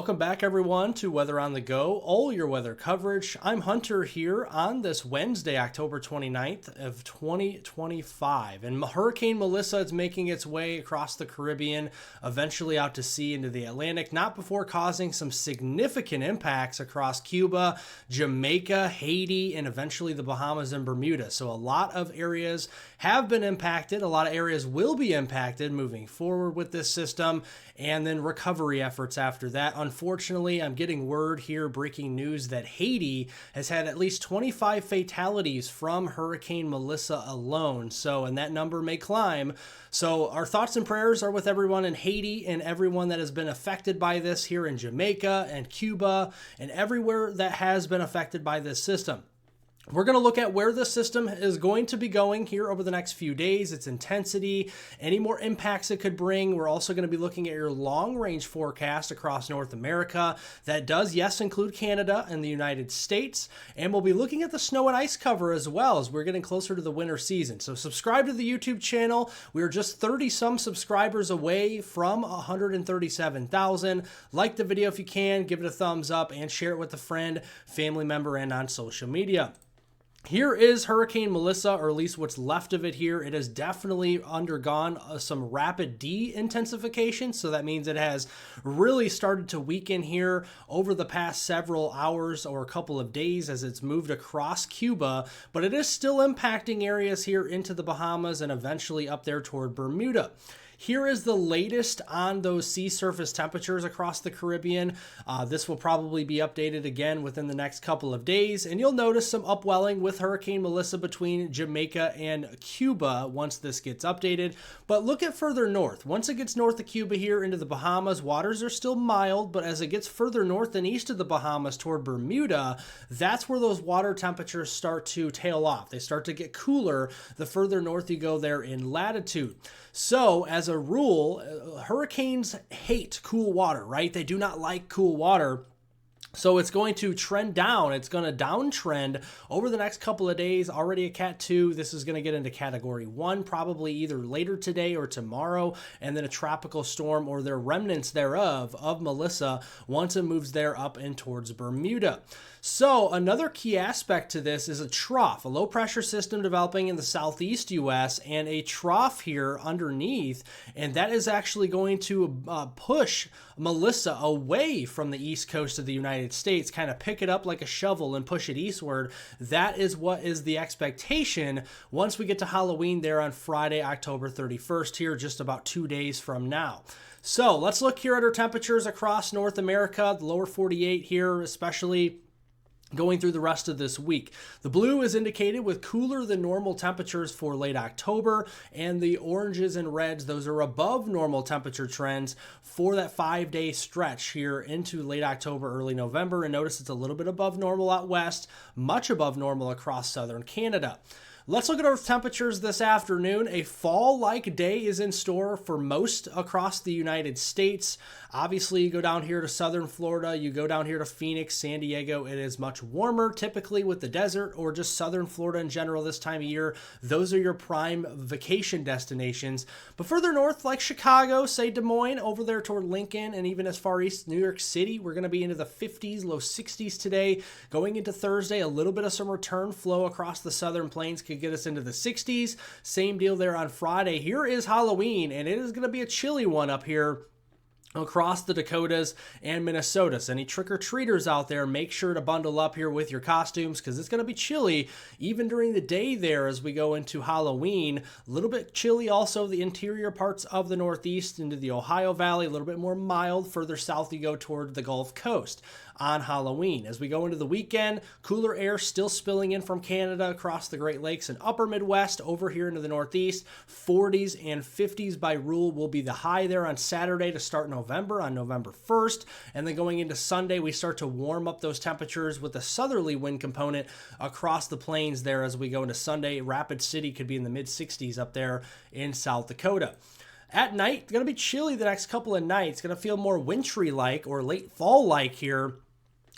Welcome back, everyone, to Weather on the Go, all your weather coverage. I'm Hunter here on this Wednesday, October 29th of 2025. And Hurricane Melissa is making its way across the Caribbean, eventually out to sea into the Atlantic, not before causing some significant impacts across Cuba, Jamaica, Haiti, and eventually the Bahamas and Bermuda. So a lot of areas have been impacted. A lot of areas will be impacted moving forward with this system, and then recovery efforts after that. Unfortunately, I'm getting word here, breaking news, that Haiti has had at least 25 fatalities from Hurricane Melissa alone. And that number may climb. So our thoughts and prayers are with everyone in Haiti and everyone that has been affected by this here in Jamaica and Cuba and everywhere that has been affected by this system. We're going to look at where the system is going to be going here over the next few days, its intensity, any more impacts it could bring. We're also going to be looking at your long-range forecast across North America. That does, yes, include Canada and the United States. And we'll be looking at the snow and ice cover as well as we're getting closer to the winter season. So subscribe to the YouTube channel. We are just 30-some subscribers away from 137,000. Like the video if you can, give it a thumbs up, and share it with a friend, family member, and on social media. Here is Hurricane Melissa, or at least what's left of it here. It has definitely undergone some rapid de-intensification, so that means it has really started to weaken here over the past several hours or a couple of days as it's moved across Cuba, but it is still impacting areas here into the Bahamas and eventually up there toward Bermuda. Here is the latest on those sea surface temperatures across the Caribbean. This will probably be updated again within the next couple of days, and you'll notice some upwelling with Hurricane Melissa between Jamaica and Cuba once this gets updated. But look at further north. Once it gets north of Cuba here into the Bahamas, waters are still mild, but as it gets further north and east of the Bahamas toward Bermuda, that's where those water temperatures start to tail off. They start to get cooler the further north you go there in latitude. So, as a rule, hurricanes hate cool water, right? They do not like cool water. So it's going to trend down. It's going to downtrend over the next couple of days. Already a Cat 2. This is going to get into Category 1 probably either later today or tomorrow. And then a tropical storm or their remnants thereof of Melissa once it moves there up and towards Bermuda. So another key aspect to this is a trough, a low pressure system developing in the southeast U.S. and a trough here underneath. And that is actually going to push Melissa away from the east coast of the United States, kind of pick it up like a shovel and push it eastward. That is what is the expectation once we get to Halloween there on Friday, October 31st here, just about 2 days from now. So let's look here at our temperatures across North America, the lower 48 here, especially going through the rest of this week. The blue is indicated with cooler than normal temperatures for late October, and the oranges and reds, those are above normal temperature trends for that 5-day stretch here into late October, early November. And notice it's a little bit above normal out west, much above normal across southern Canada. Let's look at our temperatures this afternoon. A fall-like day is in store for most across the United States. Obviously, you go down here to southern Florida, you go down here to Phoenix, San Diego, it is much warmer, typically with the desert or just southern Florida in general this time of year. Those are your prime vacation destinations. But further north, like Chicago, say Des Moines, over there toward Lincoln, and even as far east, New York City, we're going to be into the 50s, low 60s today. Going into Thursday, a little bit of some return flow across the southern plains could get us into the 60s. Same deal there on Friday. Here is Halloween, and it is going to be a chilly one up here across the Dakotas and Minnesota. So any trick-or-treaters out there, make sure to bundle up here with your costumes because it's going to be chilly even during the day there as we go into Halloween. A little bit chilly also the interior parts of the Northeast into the Ohio Valley, a little bit more mild further south you go toward the Gulf Coast on Halloween. As we go into the weekend, cooler air still spilling in from Canada across the Great Lakes and upper Midwest over here into the Northeast. 40s and 50s by rule will be the high there on Saturday to start November on November 1st. And then going into Sunday, we start to warm up those temperatures with a southerly wind component across the plains there as we go into Sunday. Rapid City could be in the mid-60s up there in South Dakota. At night, it's going to be chilly the next couple of nights. It's going to feel more wintry-like or late fall-like here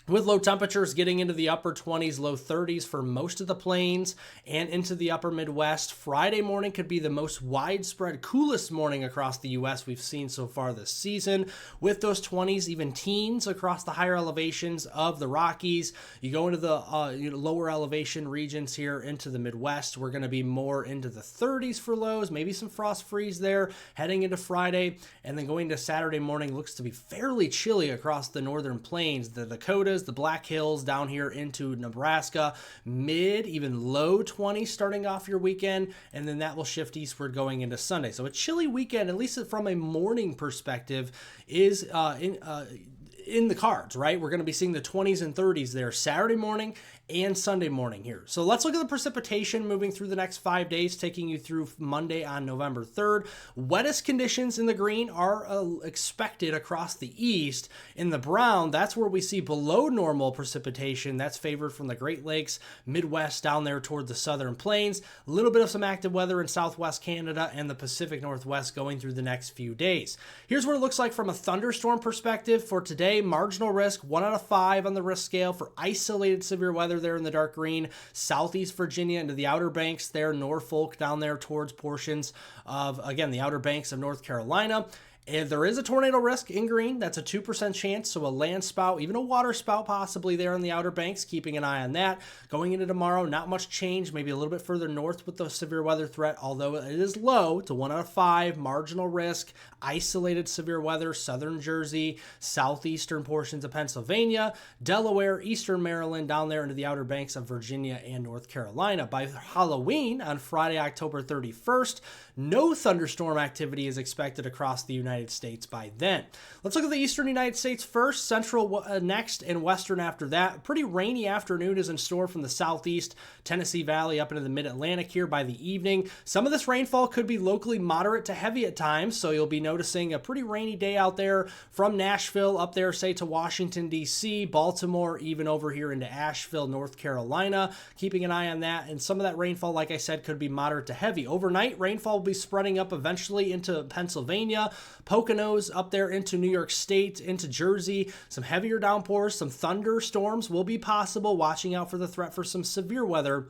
with low temperatures getting into the upper 20s, low 30s for most of the plains and into the upper Midwest. Friday morning could be the most widespread, coolest morning across the U.S. we've seen so far this season, with those 20s, even teens across the higher elevations of the Rockies. You go into the lower elevation regions here into the Midwest, we're going to be more into the 30s for lows, maybe some frost freeze there heading into Friday, and then going to Saturday morning looks to be fairly chilly across the northern plains, the Dakotas, the Black Hills down here into Nebraska, mid, even low 20s starting off your weekend, and then that will shift eastward going into Sunday. So a chilly weekend, at least from a morning perspective, is in the cards, right? We're going to be seeing the 20s and 30s there Saturday morning and Sunday morning here. So let's look at the precipitation moving through the next 5 days, taking you through Monday on November 3rd. Wettest conditions in the green are expected across the east. In the brown, that's where we see below normal precipitation. That's favored from the Great Lakes, Midwest down there toward the southern plains. A little bit of some active weather in southwest Canada and the Pacific Northwest going through the next few days. Here's what it looks like from a thunderstorm perspective for today. Marginal risk, 1 out of 5 on the risk scale for isolated severe weather there in the dark green. Southeast Virginia into the Outer Banks there, Norfolk down there towards portions of, again, the Outer Banks of North Carolina. And there is a tornado risk in green. That's a 2% chance. So a land spout, even a water spout possibly there in the Outer Banks, keeping an eye on that. Going into tomorrow, not much change, maybe a little bit further north with the severe weather threat, although it is low to 1 out of 5, marginal risk, isolated severe weather, southern Jersey, southeastern portions of Pennsylvania, Delaware, eastern Maryland, down there into the Outer Banks of Virginia and North Carolina. By Halloween on Friday, October 31st, no thunderstorm activity is expected across the United States by then. Let's look at the eastern United States first, central next, and western after that. Pretty rainy afternoon is in store from the southeast, Tennessee Valley up into the mid-Atlantic here by the evening. Some of this rainfall could be locally moderate to heavy at times, so you'll be noticing a pretty rainy day out there from Nashville up there, say, to Washington, D.C., Baltimore, even over here into Asheville, North Carolina. Keeping an eye on that, and some of that rainfall, like I said, could be moderate to heavy. Overnight, rainfall will be spreading up eventually into Pennsylvania, Poconos up there into New York State, into Jersey. Some heavier downpours, some thunderstorms will be possible. Watching out for the threat for some severe weather.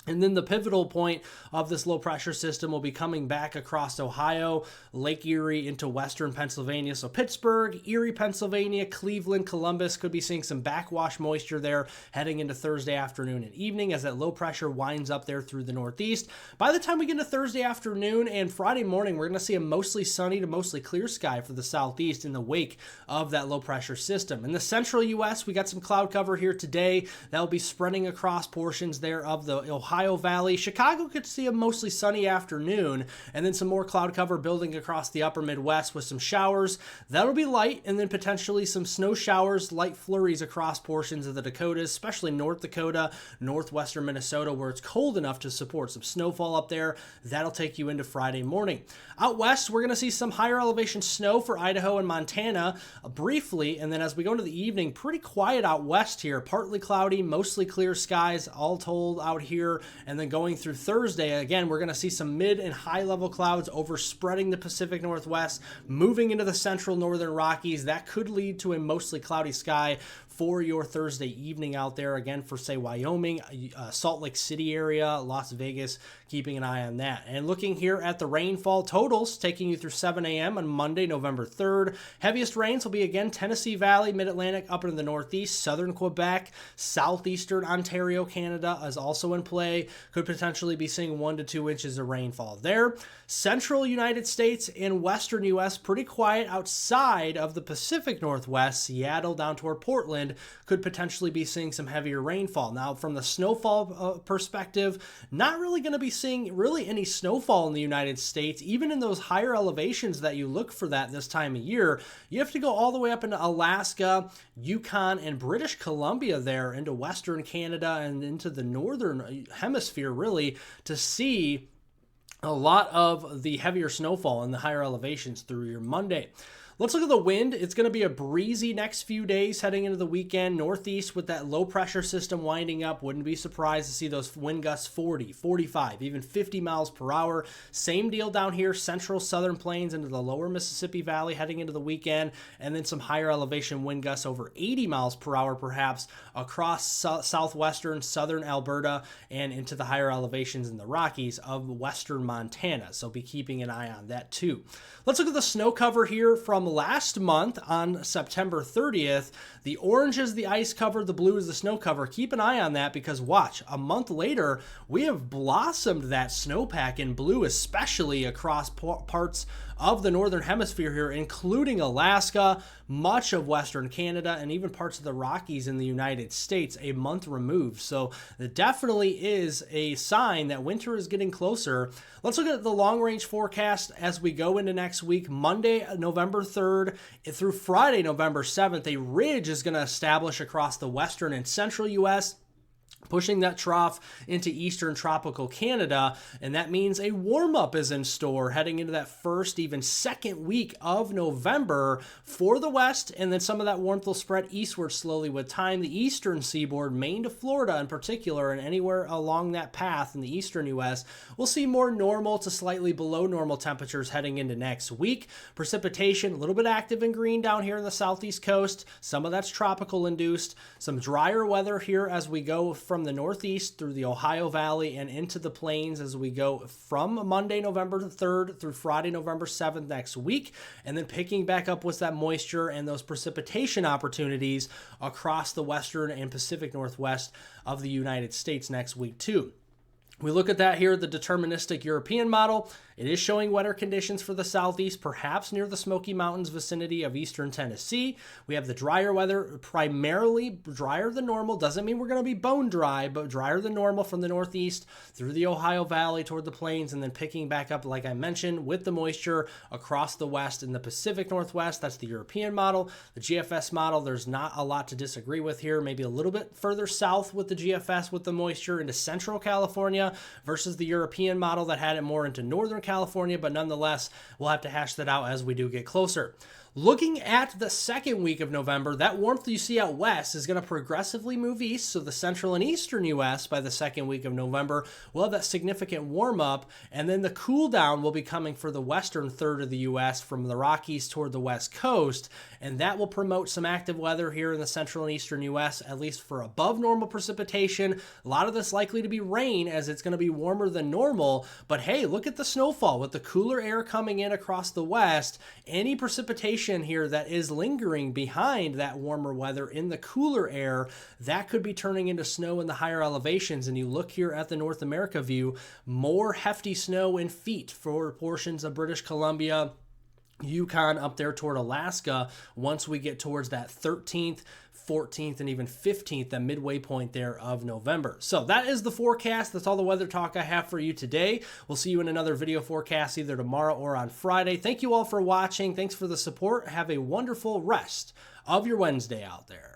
And then the pivotal point of this low pressure system will be coming back across Ohio, Lake Erie into western Pennsylvania. So Pittsburgh, Erie, Pennsylvania, Cleveland, Columbus could be seeing some backwash moisture there heading into Thursday afternoon and evening as that low pressure winds up there through the northeast. By the time we get to Thursday afternoon and Friday morning, we're going to see a mostly sunny to mostly clear sky for the southeast in the wake of that low pressure system. In the central U.S., we got some cloud cover here today that will be spreading across portions there of the Ohio Valley. Chicago could see a mostly sunny afternoon, and then some more cloud cover building across the upper Midwest with some showers. That'll be light, and then potentially some snow showers, light flurries across portions of the Dakotas, especially North Dakota, northwestern Minnesota, where it's cold enough to support some snowfall up there. That'll take you into Friday morning. Out west, we're going to see some higher elevation snow for Idaho and Montana briefly, and then as we go into the evening, pretty quiet out west here. Partly cloudy, mostly clear skies, all told out here. And then going through Thursday, again, we're going to see some mid and high level clouds overspreading the Pacific Northwest, moving into the central northern Rockies. That could lead to a mostly cloudy sky for your Thursday evening out there. Again, for, say, Wyoming, Salt Lake City area, Las Vegas, keeping an eye on that. And looking here at the rainfall totals, taking you through 7 a.m. on Monday, November 3rd. Heaviest rains will be, again, Tennessee Valley, Mid-Atlantic, up into the northeast, southern Quebec, southeastern Ontario, Canada is also in play. Could potentially be seeing 1 to 2 inches of rainfall there. Central United States and western U.S., pretty quiet outside of the Pacific Northwest. Seattle down toward Portland could potentially be seeing some heavier rainfall. Now, from the snowfall perspective, not really going to be seeing really any snowfall in the United States. Even in those higher elevations that you look for that this time of year, you have to go all the way up into Alaska, Yukon, and British Columbia there into western Canada and into the northern hemisphere really to see a lot of the heavier snowfall in the higher elevations through your Monday. Let's look at the wind. It's going to be a breezy next few days heading into the weekend. Northeast with that low pressure system winding up. Wouldn't be surprised to see those wind gusts 40, 45, even 50 miles per hour. Same deal down here, central southern plains into the lower Mississippi Valley heading into the weekend. And then some higher elevation wind gusts over 80 miles per hour perhaps across southwestern, southern Alberta and into the higher elevations in the Rockies of western Montana. So be keeping an eye on that too. Let's look at the snow cover here from last month on September 30th. The orange is the ice cover, the blue is the snow cover. Keep an eye on that because watch, a month later, we have blossomed that snowpack in blue, especially across parts of the northern hemisphere here, including Alaska, much of western Canada, and even parts of the Rockies in the United States a month removed. So it definitely is a sign that winter is getting closer. Let's look at the long range forecast as we go into next week. Monday, November 3rd through Friday, November 7th, a ridge is going to establish across the western and central U.S., pushing that trough into eastern tropical Canada, and that means a warm-up is in store heading into that first, even second week of November for the west, and then some of that warmth will spread eastward slowly with time. The eastern seaboard, Maine to Florida in particular, and anywhere along that path in the eastern U.S., we'll see more normal to slightly below normal temperatures heading into next week. Precipitation, a little bit active in green down here in the southeast coast. Some of that's tropical induced. Some drier weather here as we go from the northeast through the Ohio Valley and into the plains as we go from Monday, November 3rd through Friday, November 7th next week. And then picking back up with that moisture and those precipitation opportunities across the western and Pacific Northwest of the United States next week too. We look at that here, the deterministic European model. It is showing wetter conditions for the southeast, perhaps near the Smoky Mountains vicinity of eastern Tennessee. We have the drier weather, primarily drier than normal. Doesn't mean we're going to be bone dry, but drier than normal from the northeast through the Ohio Valley toward the plains, and then picking back up, like I mentioned, with the moisture across the west and the Pacific Northwest. That's the European model. The GFS model, there's not a lot to disagree with here. Maybe a little bit further south with the GFS with the moisture into central California versus the European model that had it more into northern California, but nonetheless, we'll have to hash that out as we do get closer. Looking at the second week of November, that warmth you see out west is going to progressively move east. So the central and eastern U.S. by the second week of November will have that significant warm up. And then the cool down will be coming for the western third of the U.S. from the Rockies toward the west coast. And that will promote some active weather here in the central and eastern U.S., at least for above normal precipitation. A lot of this likely to be rain as it's going to be warmer than normal. But hey, look at the snowfall with the cooler air coming in across the west. Any precipitation here that is lingering behind that warmer weather in the cooler air, that could be turning into snow in the higher elevations. And you look here at the North America view, more hefty snow in feet for portions of British Columbia, Yukon up there toward Alaska once we get towards that 13th, 14th, and even 15th, the midway point there of November. So that is the forecast. That's all the weather talk I have for you today. We'll see you in another video forecast either tomorrow or on Friday. Thank you all for watching. Thanks for the support. Have a wonderful rest of your Wednesday out there.